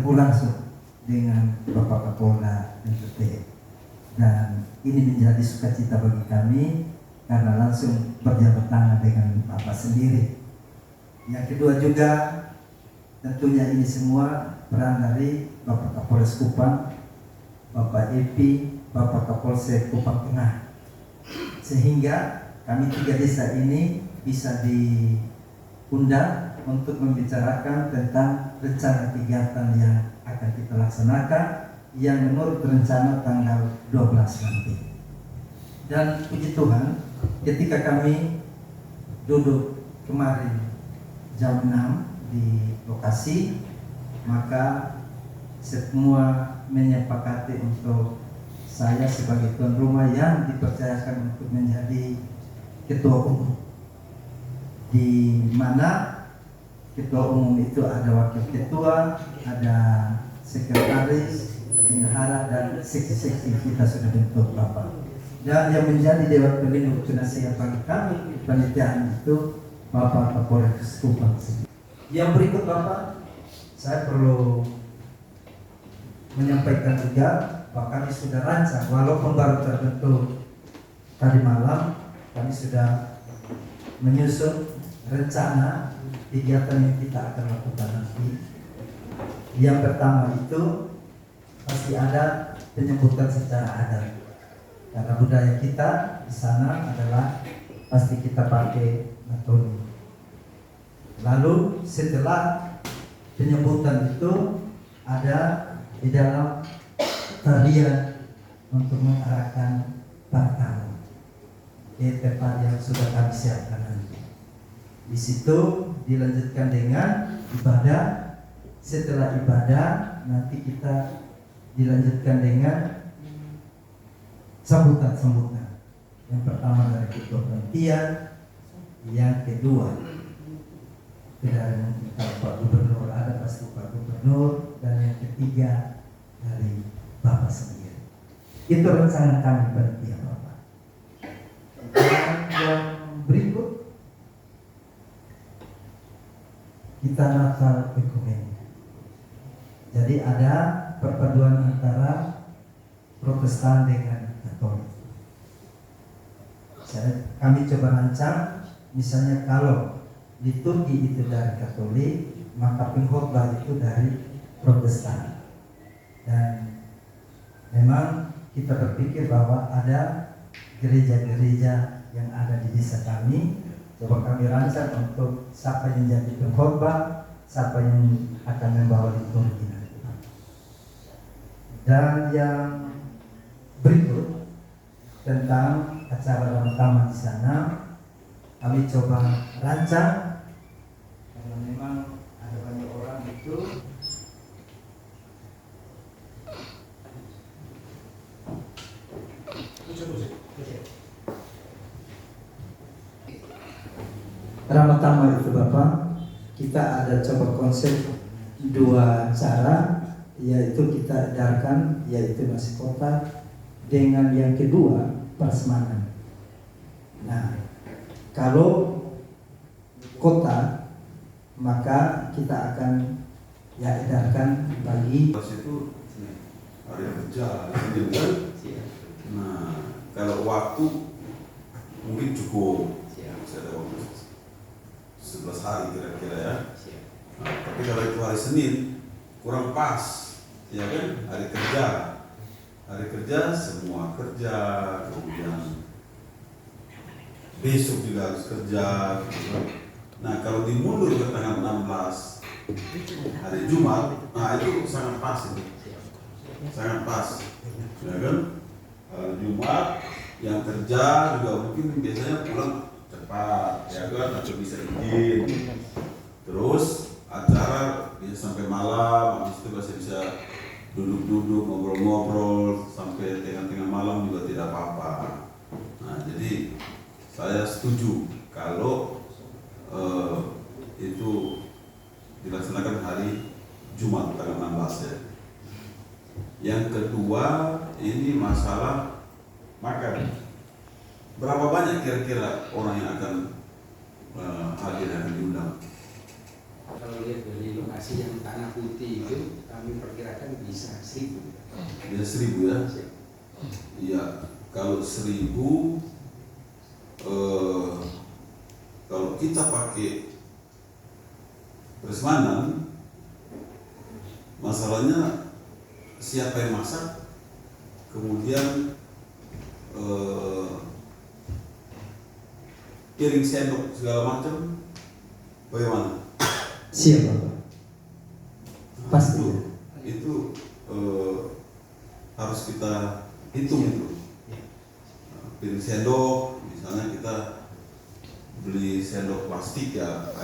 bertemu langsung dengan Bapak Kapolda NTT, dan ini menjadi sukacita bagi kami karena langsung berjabat tangan dengan Bapak sendiri. Yang kedua juga tentunya ini semua peran dari Bapak Kapolres Kupang, Bapak Epi, Bapak Kapolsek Kupang Tengah, sehingga kami 3 desa ini bisa diundang untuk membicarakan tentang rencana kegiatan yang akan kita laksanakan yang menurut rencana tanggal 12 nanti. Dan puji Tuhan, ketika kami duduk kemarin jam 6 di lokasi, maka semua menyepakati untuk saya sebagai tuan rumah yang dipercayakan untuk menjadi ketua umum, di mana ketua umum itu ada wakil ketua, ada sekretaris, bendahara, dan seksi-seksi kita sudah bentuk Bapak. Dan yang menjadi Dewan Pelindung Penasihat bagi kami penelitian itu Bapak Kapolres Kupang. Yang berikut Bapak, saya perlu menyampaikan juga bahwa kami sudah rancang, walaupun baru terbentuk tadi malam, kami sudah menyusun rencana kegiatan yang kita akan lakukan nanti. Yang pertama itu pasti ada penyambutan secara adat, karena budaya kita di sana adalah pasti kita pakai natoli. Lalu setelah penyambutan itu ada di dalam tarian untuk mengarahkan para tamu ke tempat yang sudah kami siapkan nanti. Di situ dilanjutkan dengan ibadah. Setelah ibadah nanti kita dilanjutkan dengan sambutan-sambutan. Yang pertama dari ketua panitia, yang kedua dari mungkin Pak Gubernur, ada pasti Pak Gubernur, dan yang ketiga dari Bapak sendiri. Itu rencana kami bertiap Bapak. Dan yang berikut kita Natal ekumenik. Jadi ada perpaduan antara Protestan dengan Katolik. Kami coba rancang, misalnya kalau liturgi itu dari Katolik, maka pengkhotbah itu dari Protestan. Dan memang kita berpikir bahwa ada gereja-gereja yang ada di desa kami. Coba kami rancang untuk siapa yang jadi pengkhotbah, siapa yang akan membawa liturgi nanti. Dan yang berikut tentang acara utama di sana, kami coba rancang karena memang ada banyak orang itu Pertama itu Bapak, kita ada coba konsep 2 cara, yaitu kita edarkan, yaitu nasi kotak, dengan yang kedua prasmanan. Nah, kalau kota maka kita akan edarkan bagi itu hari kerja, kan? Nah, kalau waktu mungkin cukup, bisa ada waktu 11 hari kira-kira ya. Nah, tapi kalau itu hari Senin kurang pas, ya kan? Hari kerja semua kerja, kemudian besok juga harus kerja. Nah, kalau dimundur ke tanggal 16 hari Jumat, nah itu sangat pas itu. Sangat pas. Ya kan? Hari Jumat yang kerja juga mungkin biasanya pulang cepat, ya kan? Atau bisa izin. Terus acara bisa sampai malam, habis itu masih bisa duduk-duduk, ngobrol-ngobrol sampai tengah-tengah malam juga tidak apa-apa. Nah, jadi saya setuju kalau itu dilaksanakan hari Jumat tanggal 16 ya. Yang kedua ini masalah makan. Berapa banyak kira-kira orang yang akan hadir dan diundang? Kalau lihat dari lokasi yang tanah putih itu, kami bisa 1000. Bisa 1000 ya? Iya, kalau 1000 kalau kita pakai prasmanan, masalahnya siapa yang masak, kemudian piring sendok segala macam, bagaimana? Siap Bapak. Pasti. Itu harus kita hitung itu. Piring sendok, misalnya kita beli sendok plastik ya,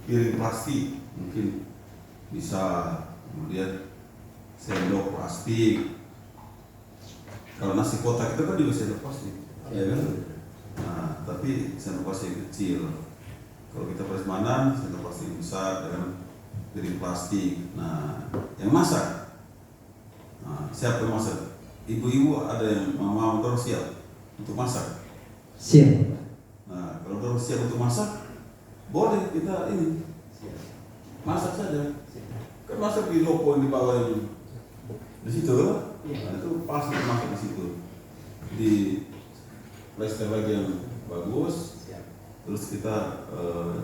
piring plastik mungkin bisa, kemudian sendok plastik. Kalau nasi kotak itu kan juga sendok plastik, ya kan? Nah, tapi sendok plastik kecil. Kalau kita prasmanan, sendok plastik besar dengan piring plastik. Nah, yang masak, siapa yang masak? Ibu-ibu ada yang mama dorong siap untuk masak. Siap Bapak. Nah, kalau dorong siap untuk masak, boleh kita ini masak saja. Kan masak di loko yang di bawah yang di situ, nah, itu pasti masak di situ. Di plaster lagi yang bagus, terus kita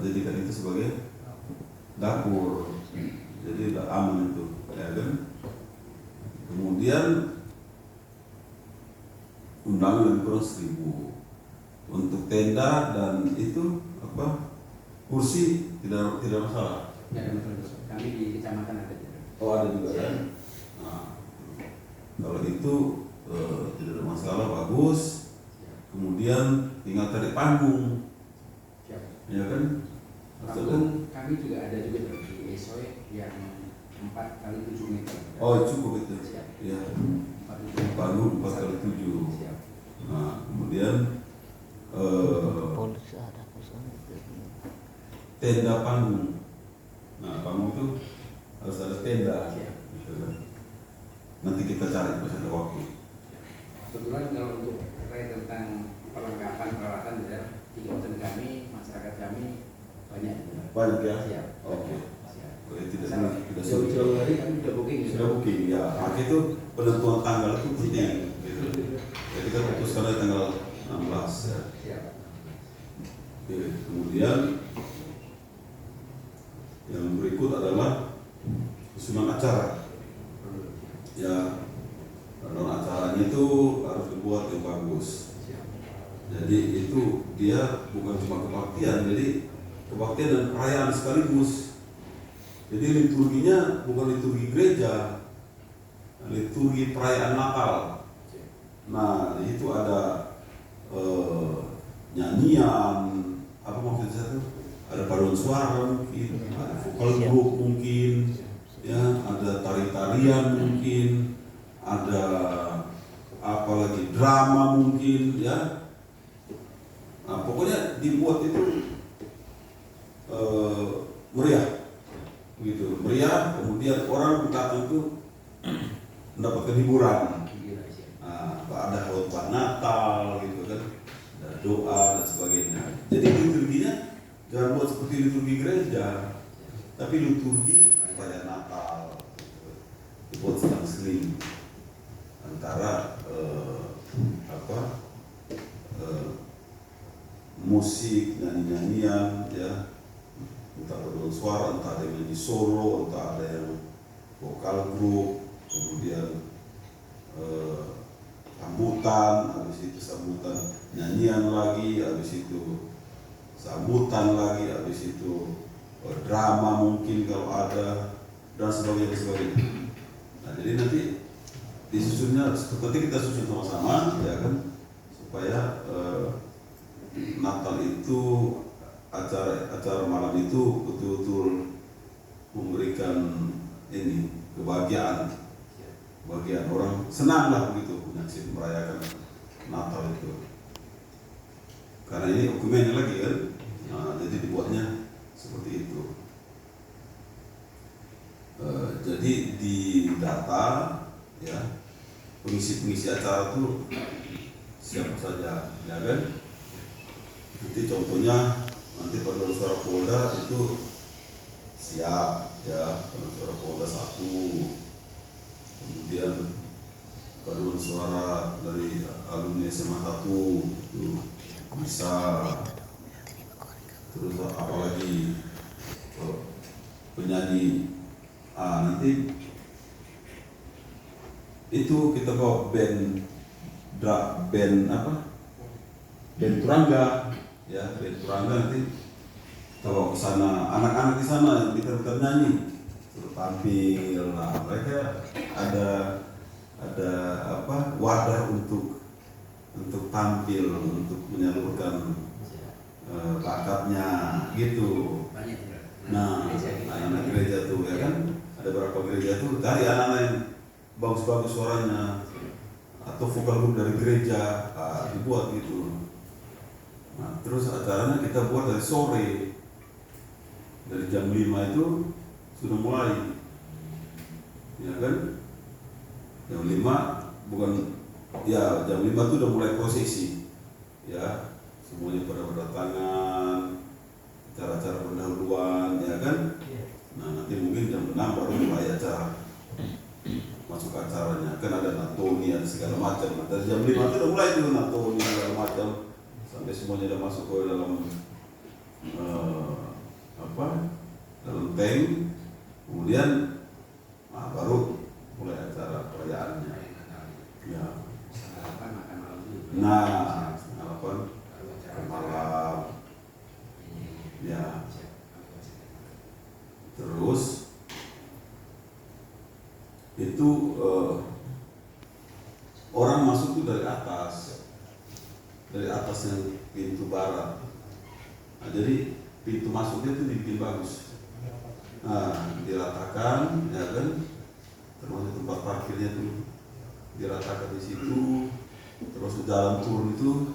jadikan itu sebagai dapur, jadi aman itu, ya kan? Kemudian undangan lebih kurang 1000 untuk tenda dan itu kursi tidak masalah. Tidak ada masalah. Kami di kecamatan ada. Oh, ada juga kan? Nah, kalau itu tidak ada masalah, bagus. Kemudian tinggal tarik panggung, ya kan? Panggung kami juga ada juga di Esoe yang 4x7 meter. Oh, cukup itu. Siap. Ya. 4x7. Panggung 4x7. Siap. Nah, kemudian tenda panggung. Nah, panggung itu harus ada tenda. Gitu kan. Nanti kita cari pas ada waktu. Kebetulan kalau untuk terkait tentang perlengkapan peralatan di kawasan kami, masyarakat kami banyak. Banyak ya? Siap. Oke. Siap. Tidak sulit. Jauh-jauh hari kami sudah booking. Sudah booking ya. Maka itu penentuan tanggal itu penting. Gitu. Jadi kita putuskan dari tanggal 16 ya. Siap. Oke. Kemudian yang berikut adalah susunan acara. Ya, dan acaranya itu harus dibuat yang bagus. Jadi itu dia bukan cuma kebaktian, jadi kebaktian dan perayaan sekaligus. Jadi liturginya bukan liturgi gereja, liturgi perayaan Natal. Nah, di situ ada nyanyian, apa maksudnya itu? Ada paduan suara mungkin, ada vokal group mungkin, ya, ada tari-tarian mungkin, ada apa lagi, drama mungkin, ya. Nah, pokoknya dibuat itu meriah, begitu, meriah. Kemudian orang datang itu mendapatkan hiburan. Nah, ada khotbah Natal, gitu kan, ada doa dan sebagainya. Jadi liturginya jangan buat seperti liturgi gereja, tapi liturgi perayaan Natal, dibuat selang-seling antara musik, nyanyi-nyanyian, ya, entah paduan suara, entah ada yang nyanyi solo, entah ada yang vokal grup, kemudian sambutan, habis itu sambutan nyanyian lagi, habis itu sambutan lagi, habis itu drama mungkin kalau ada, dan sebagainya. Nah, jadi nanti disusunnya seperti kita susun sama-sama, ya kan, supaya Natal itu acara malam itu betul-betul memberikan ini kebahagiaan orang, senang lah begitu menyaksikan merayakan Natal itu. Karena ini dokumennya lagi kan, nah, jadi dibuatnya seperti itu. Jadi di data, ya, pengisi acara itu siapa saja, ya kan? Nanti contohnya nanti paduan suara Polda itu siap, ya, paduan suara Polda 1, kemudian paduan suara dari alumni SMA 1 itu bisa, terus apalagi penyanyi nanti itu kita bawa band Turangga ya, band Turangga nanti kita bawa ke sana, anak-anak di sana yang kita nyanyi terus tampil. Nah, mereka ada wadah untuk tampil, untuk menyalurkan bakatnya gitu. Nah, anak gereja tuh ya kan, ada beberapa gereja tuh dari anak-anak yang bagus-bagus suaranya atau vokal grup dari gereja dibuat gitu. Nah, terus acaranya kita buat dari sore, dari jam 5 itu sudah mulai, ya kan? Jam 5 bukan, ya jam 5 itu udah mulai prosesi, ya semuanya pada berdatangan, acara-acara pendahuluan, ya kan? Nah nanti mungkin jam 6 baru mulai acara, masuk acaranya, kan ada natoni, ada segala macam. Dari jam 5 itu udah mulai tuh natoni segala macam, sampai semuanya udah masuk ke dalam dalam tank, kemudian baru mulai acara perayaannya. Ya. Nah, 8 malam. Ya. Terus itu orang masuk tuh dari atasnya pintu barat. Nah, jadi pintu masuknya itu dibikin bagus. Nah, diratakan, ya kan? Termasuk tempat parkirnya tuh diratakan di situ. Terus jalan turun itu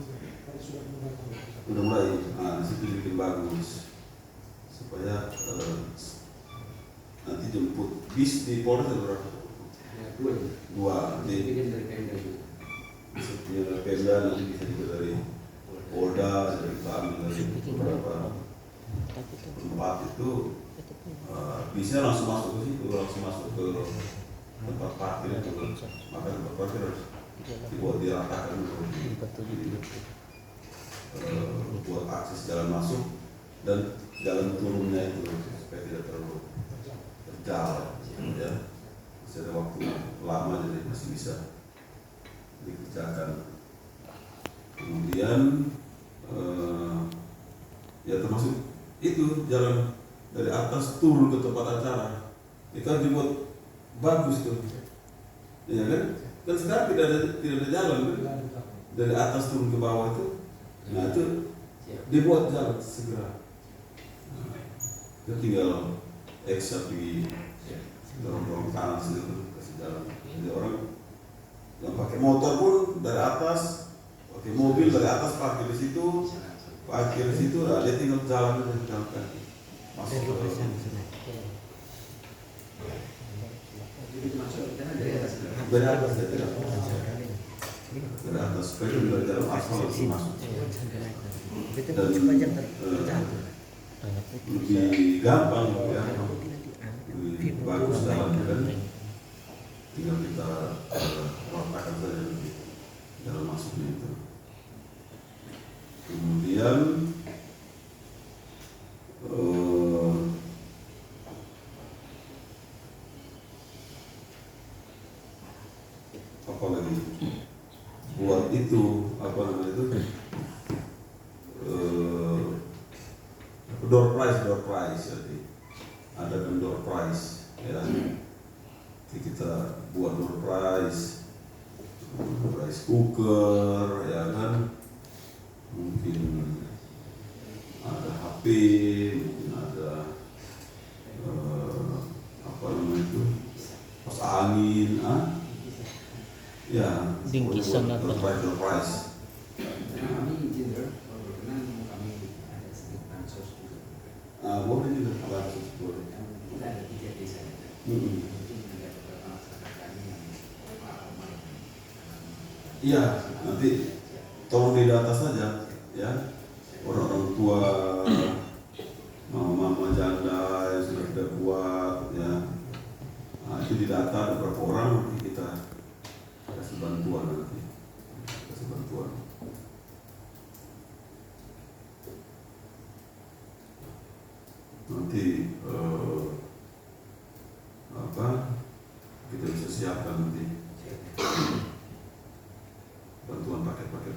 udah mulai. Nah, di situ dibikin bagus supaya nanti jemput bis di Polres ada berapa? Dua. Jadi dari Pemda, nanti bisa juga dari Polda, dari kami, dari beberapa tempat itu bisa langsung masuk ke situ, langsung masuk ke tempat parkir itu. Maka tempat parkir harus dibuat diratakan dulu, buat akses jalan masuk dan jalan turunnya itu supaya tidak terlalu terjal, ya. Masih ada waktu lama, jadi masih bisa dikerjakan. Kemudian ya termasuk itu jalan dari atas turun ke tempat acara itu kan dibuat bagus tuh, ya kan? Dan sekarang tidak ada jalan kan? Dari atas turun ke bawah itu, nah itu dibuat jalan segera. Itu tinggal eksak di dorong kanan situ kasih jalan. Jadi orang yang pakai motor pun dari atas, pakai mobil dari atas parkir di situ, dia tinggal jalan kaki masuk ke dari atas ya, tidak dari atas supaya dari jalan aspal langsung masuk dan lebih gampang ya, lebih bagus jalan kan, tinggal kita ratakan saja jalan masuknya itu. Kemudian apa lagi buat itu, apa namanya itu, door prize jadi ada kan door prize ya. Jadi kita buat door prize cooker, ya kan, mungkin ada HP, mungkin ada apa namanya itu, pas angin, ya, bingkisan atau door prize. Kami izin karena kami ada sedikit bansos juga. Boleh juga bansos, boleh. Kita ada 3 desa. Mungkin ada beberapa masyarakat kami yang Iya, nanti tolong didata saja, ya, orang-orang tua, mama-mama janda yang sudah tidak kuat, ya. Nah, itu didata ada berapa orang, kita kasih bantuan nanti, kasih bantuan. Nanti kita bisa siapkan nanti bantuan paket-paket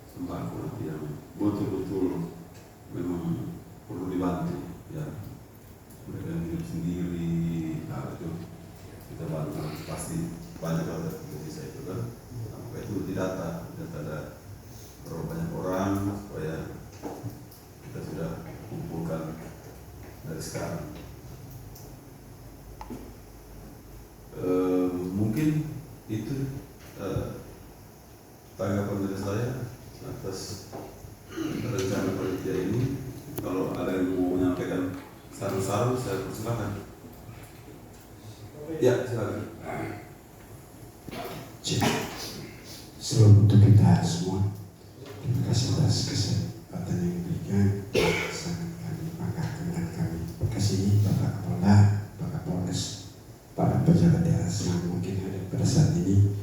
sembako nanti yang betul-betul memang perlu dibantu ya. Mereka yang hidup sendiri, nah itu kita bantu, pasti banyak orang yang bisa itu kan. Maka itu didata ada berapa banyak orang supaya kita sudah kumpulkan dari sekarang. Mungkin itu tanggapan dari saya atas rencana panitia ini. Kalau ada yang mau menyampaikan saran-saran, saya persilakan. Ya, silakan. Selamat untuk kita semua. Terima kasih atas kesempatan yang diberikan. Sangat kami banggakan dan kami kasih Bapak Kapolda, Pak Kapolres, para pejabat daerah yang mungkin hadir pada saat ini.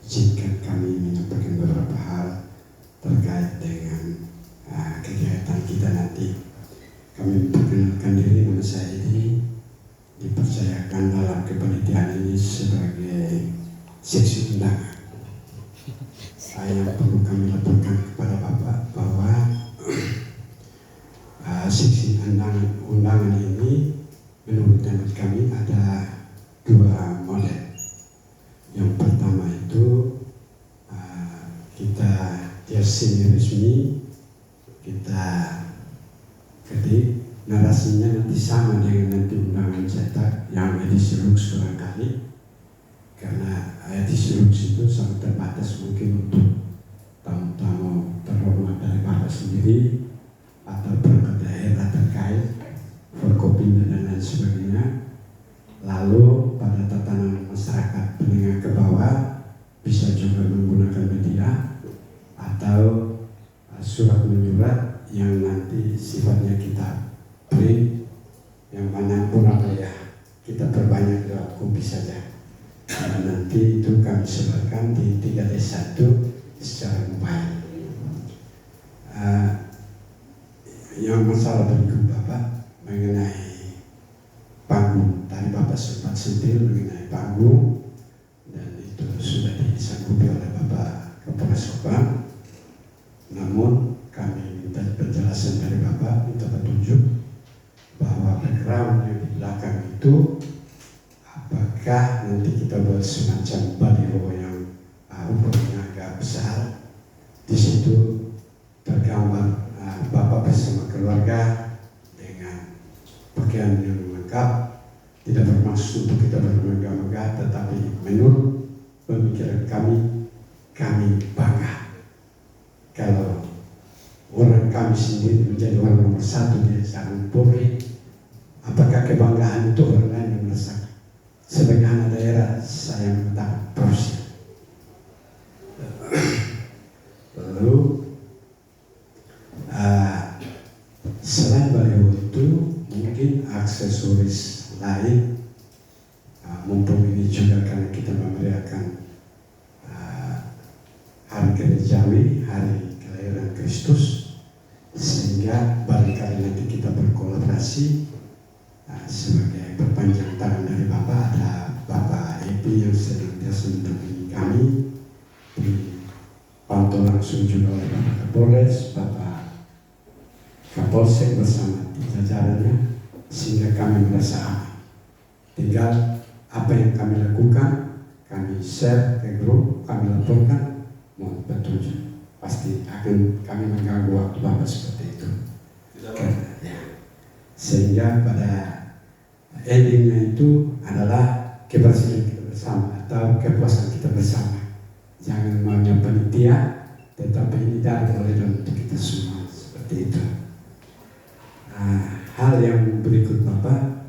Izinkan kami menyampaikan beberapa hal terkait dengan kegiatan kita nanti. Kami memperkenalkan diri, nama saya ini dipercayakan dalam kepanitiaan ini sebagai seksi undangan. Yang perlu kami laporkan kepada Bapak bahwa seksi undangan ini menurut hemat kami ada dua model. Yang pertama itu kita semi resmi, kita ketik narasinya nanti sama dengan nanti undangan cetak yang edisi Lux barangkali, karena edisi Lux itu sangat terbatas mungkin untuk tamu-tamu terhormat dari Bapak sendiri atau perangkat daerah terkait Forkopimda dan lain sebagainya. Lalu pada tatanan masyarakat menengah ke bawah bisa juga menggunakan media atau surat menyurat yang nanti sifatnya kita print, yang mana pun apa ya kita perbanyak lewat kopi saja. Dan nanti itu kami sebarkan di 3 desa itu secara mobile. Yang masalah berikut Bapak mengenai panggung, tadi Bapak sempat sentil mengenai panggung dan itu sudah disanggupi oleh Bapak Kapolres Subang. Namun kami minta penjelasan dari Bapak, minta petunjuk bahwa background yang di belakang itu apakah nanti kita buat semacam baliho yang ukurannya agak besar. Di situ tergambar Bapak bersama keluarga dengan pakaian yang lengkap. Tidak bermaksud untuk kita bermegah-megah, tetapi menurut pemikiran kami bangga kalau orang kami sendiri menjadi orang nomor satu di zaman Polri. Apakah kebanggaan itu orang lain yang merasakan? Sebagai anak daerah saya mengatakan proses. Lalu selain baliho itu mungkin aksesoris lain, mumpung ini juga karena kita memberikan hari gerejawi, hari kelahiran Kristus, sehingga barangkali nanti kita berkolaborasi sebagai perpanjang tangan dari Bapak. Ada Bapak Epi yang senantiasa mendampingi kami, dipantau langsung juga oleh Bapak Kapolres, Bapak Kapolsek bersama jajarannya, sehingga kami merasa aman. Tinggal apa yang kami lakukan, kami share ke grup, kami laporkan, mohon petunjuk. Pasti akan kami mengganggu waktu Bapak seperti itu. Sehingga pada endingnya itu adalah kebersihan kita bersama atau kepuasan kita bersama. Jangan maunya panitia, tetapi ini dari oleh untuk kita semua, seperti itu. Hal yang berikut Bapak,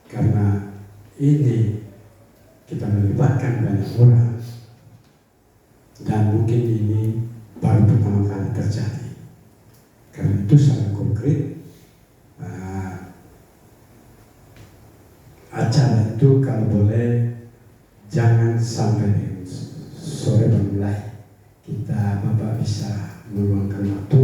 karena ini kita melibatkan banyak orang dan mungkin ini baru pertama kali terjadi. Karena itu sangat konkret. Acara itu kalau boleh jangan sampai sore baru mulai. Bapak bisa meluangkan waktu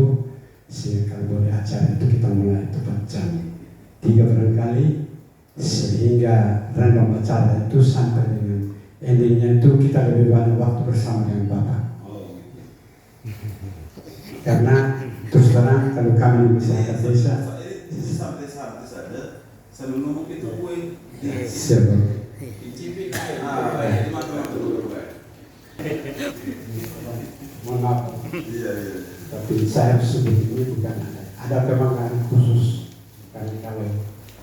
sehingga kalau boleh acara itu kita mulai tepat jam 3 barangkali, sehingga random acara itu sampai dengan endingnya itu kita lebih banyak waktu bersama dengan Bapak. Karena terus terang kalau kami di masyarakat desa santai-santai saja sambil ngomong itu gue siapa? Mohon maaf. Iya. Tapi saya sebut ini bukan ada kebanggaan khusus, karena kalau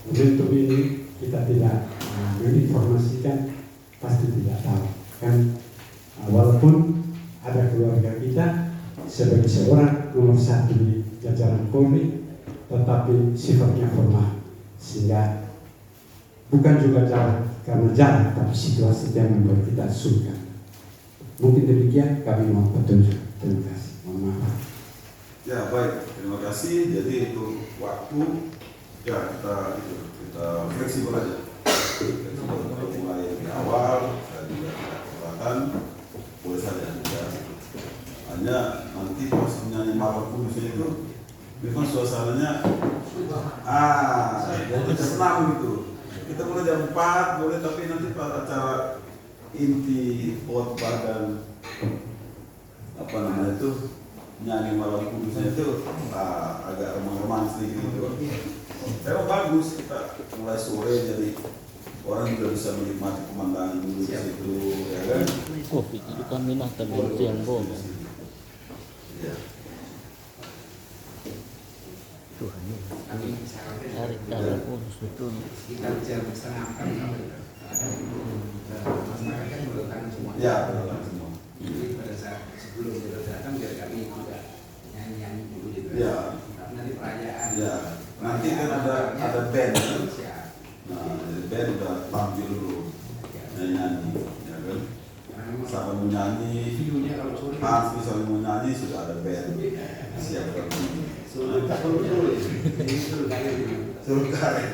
momentum ini kita tidak menginformasikan pasti tidak tahu kan, walaupun ada keluarga kita sebagai seorang nomor 1 di jajaran Polri, tetapi sifatnya formal, sehingga bukan juga jarak karena jarak, tapi situasi yang membuat kita sungkan. Mungkin demikian kami mohon petunjuk. Terima kasih. Mohon maaf. Ya baik, terima kasih. Jadi itu waktu ya kita fleksibel aja. Fleksibel untuk mulai di awal dan juga kelihatan boleh saja. Ya. Hanya nanti pas menyanyi malam kudusnya itu memang suasananya jadi senang gitu. Kita mulai jam 4 boleh, tapi nanti pada acara inti khotbah dan apa namanya itu nyanyi malam kudusnya itu agak remang-remang sedikit gitu. Tapi bagus kita mulai sore jadi orang juga bisa menikmati pemandangan dulu di situ, ya kan? Oh, itu kami nak terbentuk yang bom. Ya. Tuhan ini. Kami sarankan Tarik tarik urus betul. kita bicara bersama kan masyarakat kan melakukan semua. Ya, benar semua. Jadi pada saat sebelum kita datang biar kami juga nyanyi dulu gitu. Ya. Tapi nanti perayaan. Ya. Nanti kan ada band kan? Siap. Nah, jadi band udah tampil dulu nyanyi, ya kan? Sampai mau nyanyi, Videonya kalau sore. misalnya mau nyanyi sudah ada band siap lagi. Suruh dulu. Jadi suruh kalian. Suruh kalian.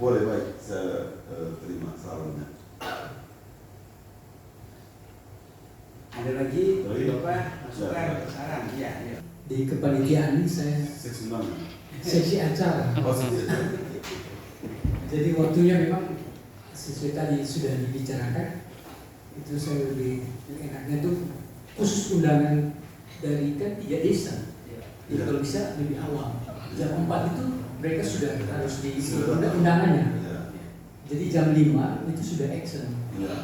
Boleh, baik, saya terima salamnya. Ada lagi Lagi? Bapak masukan Ya. saran? Iya. Di kepanitiaan ini saya Seksi 6. sesi acara. Jadi waktunya memang sesuai tadi sudah dibicarakan. Itu saya lebih enaknya tuh khusus undangan dari kan 3 desa. Jadi Ya. kalau bisa lebih awal. Jam 4 itu mereka sudah harus di Sudah. undangannya. Ya. Jadi jam 5 itu sudah action. Ya.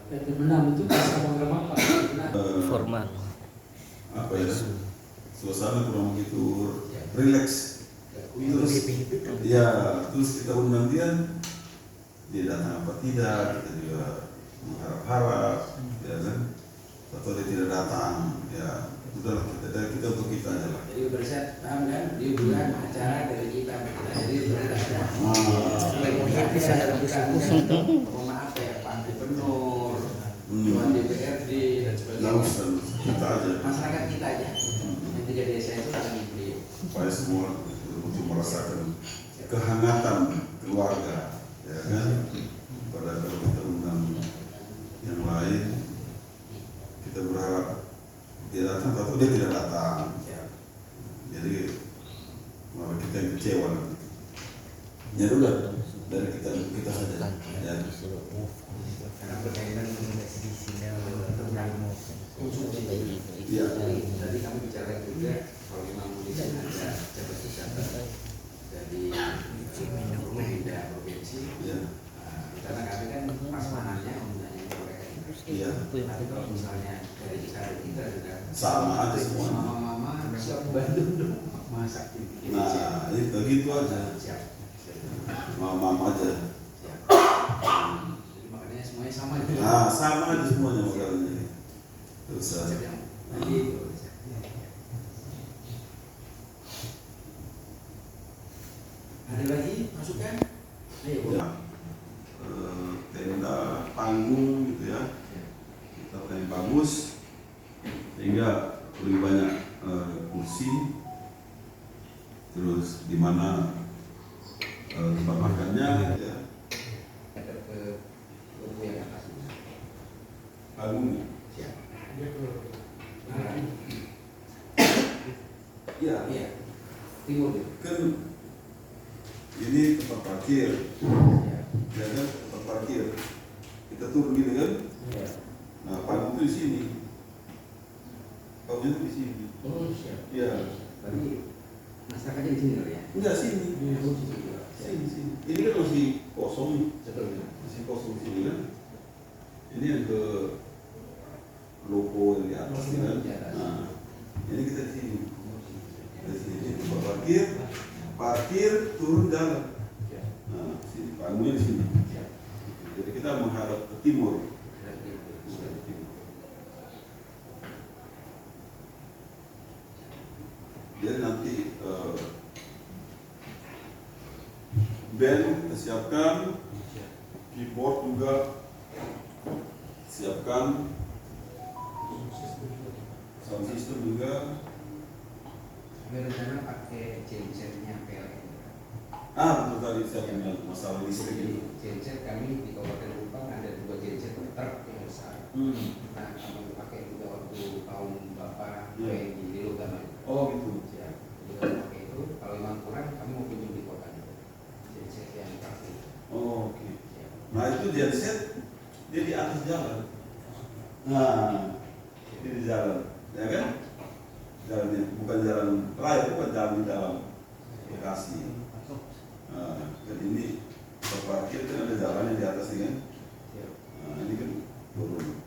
Dan jam 6 itu pas ngomong apa? Formal. Apa ya? Suasana kurang begitu rileks. Terus, ya, terus kita undang dia datang apa tidak, kita juga mengharap-harap, ya kan? Atau dia tidak datang, ya, udahlah kita untuk kita aja lah. Jadi berset paham kan? Dia bilang acara dari kita. Jadi berset. Bisa mohon maaf ya Pak Gubernur, Dewan DPRD dan Lalu sebagainya. kita aja, Masyarakat kita aja. Yang 3 desa itu akan dibeli. supaya semua untuk merasakan kehangatan keluarga, ya kan? Pada kalau kita undang yang lain, kita berharap dia datang, atau dia tidak datang. Jadi malah kita yang kecewa nanti. Ya udah, dari kita saja. Ya. Karena berkaitan dengan tentang konsumsi. Iya. Tadi kami bicara juga kalau memang di sini ada jabat-jabat dari pemerintah provinsi. Iya. Karena kami kan prasmanannya mempunyai mereka. Iya. Tapi kalau misalnya dari cara kita juga Sama aja semua. mama siap bantu dong masak ini. Nah, itu gitu aja. Siap. Mama aja. Siap. Jadi makanya semuanya sama. Nah, sama aja semuanya makanannya. Terus saja. Jadi ada lagi masukan? Ayo. Ya. Tenda panggung gitu ya. Kita yang bagus sehingga lebih banyak kursi. Terus di mana tempat makannya gitu ya. timur gitu. Kan ini tempat parkir, Ya. ya kan, tempat parkir. Kita turun gini kan, Ya. nah panggung itu di sini, panggung itu di sini. Oh, siap. Ya, Berarti masyarakatnya di sini loh ya. enggak sini, Oh, di sini. sini, sini. Ini kan masih kosong nih, Betul. masih kosong sini kan. Ini yang ke logo yang di atas ini kan. Di atas. Nah, ini kita di sini. Di sini tempat parkir, parkir turun jalan. Nah, sini panggungnya di sini. Jadi kita menghadap ke timur. Jadi nanti band kita siapkan, keyboard juga siapkan, sound system juga. Kami rencana pakai gensetnya PLN. Betul tadi saya punya masalah listrik Jadi itu. genset kami di Kabupaten Kupang ada 2 genset truk yang besar. Nah, kami pakai juga waktu tahun Bapak Iya. di Lilugama. Oh gitu. Ya, kita pakai itu. Kalau memang kurang, kami mau pinjam di kota itu. Genset yang pasti. Oh, oke. Ya. Nah itu genset dia di atas jalan. Nah, ini di jalan, ya kan? Jalannya bukan jalan raya, bukan jalan di dalam Bekasi. Nah, dan ini parkir kan ada jalannya di atas ini kan? Ya. Nah, ini kan turun.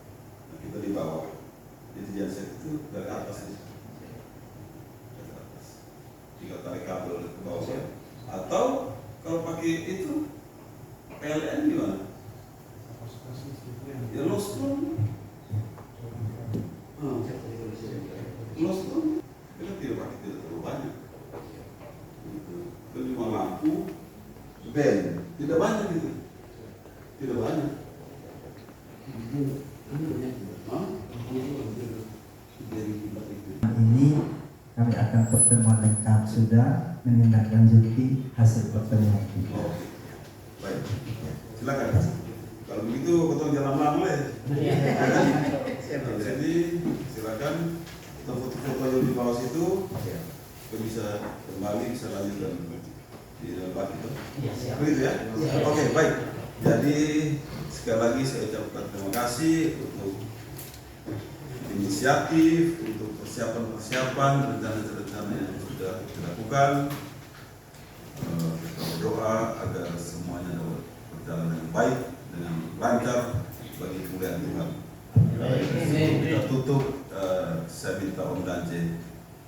Nah, kita di bawah. Jadi genset itu dari atas ini. Dari atas. Tinggal tarik kabel ke bawah. Atau kalau pakai itu PLN gimana? Ya lostron. Lostron kita tidak pakai tidak terlalu banyak. Gitu. Itu cuma lampu, band, tidak banyak gitu. Tidak banyak. Hah? Ini kami akan pertemuan lengkap sudah menindaklanjuti hasil pertemuan kita. Oke. Baik. Silakan. Kalau begitu potong jalan lama ya. Jadi silakan kita foto-foto dulu di bawah situ. Kita bisa kembali bisa lanjutkan di debat itu. Begitu ya. Oke, baik. Jadi sekali lagi saya ucapkan terima kasih untuk inisiatif, untuk persiapan-persiapan, rencana-rencana yang sudah dilakukan. Kita berdoa agar semuanya dapat berjalan dengan baik, dengan lancar bagi kemuliaan Tuhan. Kita tutup, saya minta Om Dance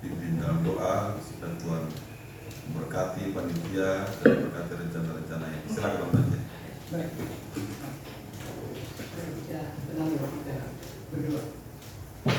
pimpin dalam doa dan Tuhan memberkati panitia dan memberkati rencana-rencana yang silakan Om Dance. Baik. Ya, tenang kita berdoa.